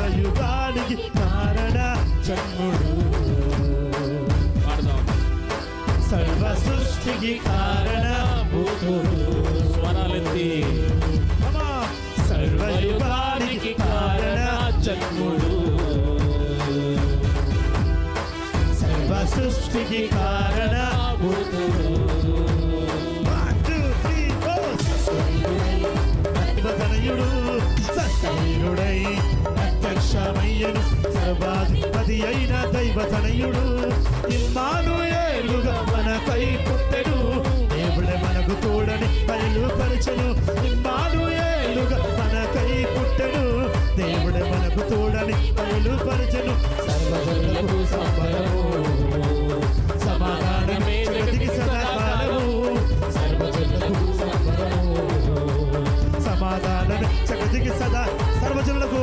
సర్వయుగానికి కారణ జన్ముడు, సర్వ సృష్టికి కారణ భూతుడు. స్వరాలెత్తి సర్వయుగానికి కారణ జన్ముడు, సర్వ సృష్టికి కారణ భూతుడు. తనయుడు సశరీరుడై ప్రత్యక్షమయ్యను, సర్వాధిపతి అయిన దైవతనయుడు. ఇమ్మానుయేలుగా మనకై పుట్టెను, దేవుడే మనకు తోడని బయలుపరచెను. ఇమ్మానుయేలుగా మనకై పుట్టెను, దేవుడే మనకు తోడని బయలుపరచెను. సర్వజనులకు సంబరము, సమాధానమే జగతికి సదాకాలము. సర్వజనులకు సంబరము, సమాధానమే జగతికి సదా, సర్వజనులకు